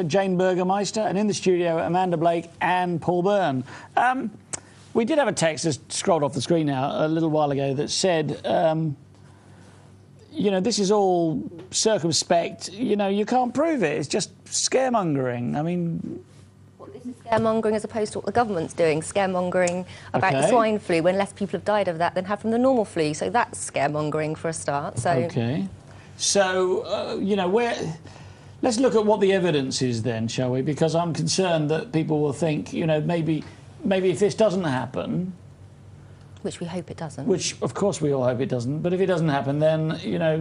Jane Burgermeister, and in the studio, Amanda Blake and Paul Byrne. We did have a text that scrolled off the screen now a little while ago that said, you know, this is all circumspect. You know, you can't prove it. It's just scaremongering. I mean... Well, this is scaremongering as opposed to what the government's doing, scaremongering about the swine flu when less people have died of that than have from the normal flu. So that's scaremongering for a start. So... OK. So, you know, let's look at what the evidence is then, shall we? Because I'm concerned that people will think, you know, maybe if this doesn't happen... Which we hope it doesn't. Which, of course, we all hope it doesn't. But if it doesn't happen, then, you know,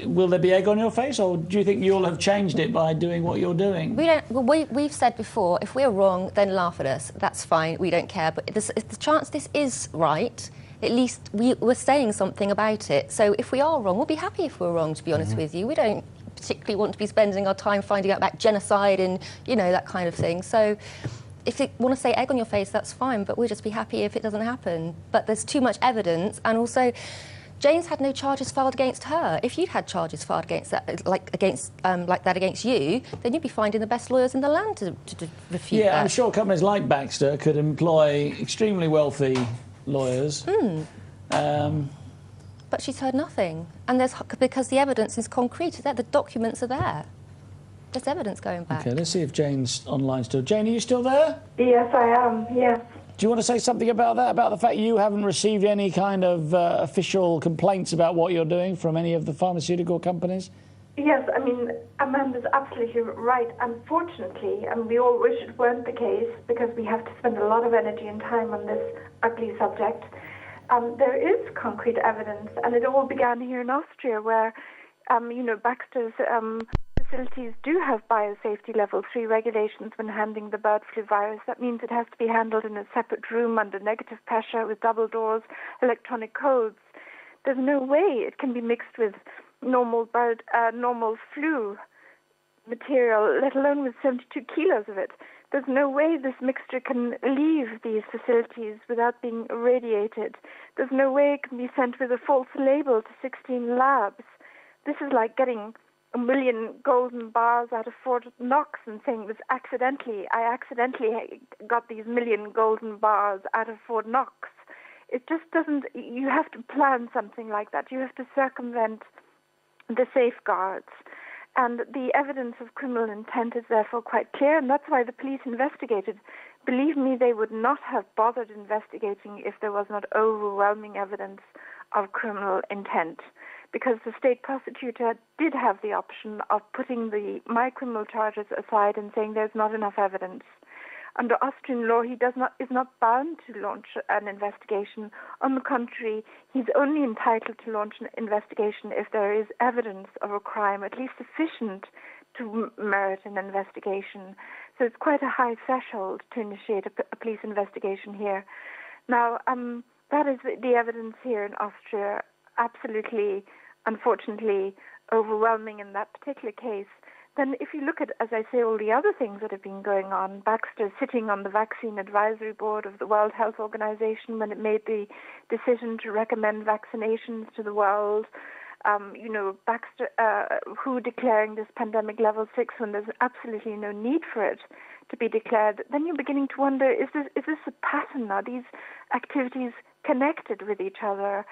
will there be egg on your face? Or do you think you'll have changed it by doing what you're doing? We've said before, if we're wrong, then laugh at us. That's fine. We don't care. But if the chance this is right, at least we're saying something about it. So if we are wrong, we'll be happy if we're wrong, to be honest with you. We don't particularly want to be spending our time finding out about genocide and, you know, that kind of thing. So... if you want to say egg on your face, that's fine, but we'll just be happy if it doesn't happen. But there's too much evidence, and also, Jane's had no charges filed against her. If you'd had charges filed against that, like that against you, then you'd be finding the best lawyers in the land to refute that. Yeah, I'm sure companies like Baxter could employ extremely wealthy lawyers. But she's heard nothing, and because the evidence is concrete. The documents are there. There's evidence going back. OK, let's see if Jane's online still. Jane, are you still there? Yes, I am, yes. Do you want to say something about that, about the fact you haven't received any kind of official complaints about what you're doing from any of the pharmaceutical companies? Yes, I mean, Amanda's absolutely right. Unfortunately, and we all wish it weren't the case, because we have to spend a lot of energy and time on this ugly subject, there is concrete evidence, and it all began here in Austria, where, you know, Baxter's... facilities do have biosafety level 3 regulations when handling the bird flu virus. That means it has to be handled in a separate room under negative pressure with double doors, electronic codes. There's no way it can be mixed with normal flu material, let alone with 72 kilos of it. There's no way this mixture can leave these facilities without being irradiated. There's no way it can be sent with a false label to 16 labs. This is like getting 1 million golden bars out of Fort Knox and saying it was I accidentally got these 1 million golden bars out of Fort Knox. It just doesn't, you have to plan something like that. You have to circumvent the safeguards. And the evidence of criminal intent is therefore quite clear, and that's why the police investigated. Believe me, they would not have bothered investigating if there was not overwhelming evidence of criminal intent, because the state prosecutor did have the option of putting my criminal charges aside and saying there's not enough evidence. Under Austrian law, he is not bound to launch an investigation. On the contrary, he's only entitled to launch an investigation if there is evidence of a crime, at least sufficient to merit an investigation. So it's quite a high threshold to initiate a police investigation here. Now, that is the evidence here in Austria, absolutely, unfortunately, overwhelming in that particular case. Then if you look at, as I say, all the other things that have been going on, Baxter sitting on the Vaccine Advisory Board of the World Health Organization when it made the decision to recommend vaccinations to the world, you know, Baxter, WHO declaring this pandemic level 6 when there's absolutely no need for it to be declared, then you're beginning to wonder, is this a pattern? Are these activities connected with each other?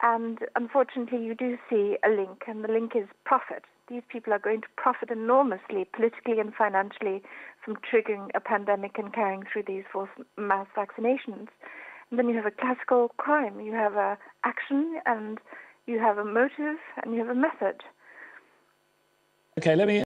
And unfortunately, you do see a link, and the link is profit. These people are going to profit enormously, politically and financially, from triggering a pandemic and carrying through these forced mass vaccinations. And then you have a classical crime. You have an action, and you have a motive, and you have a method. Okay, let me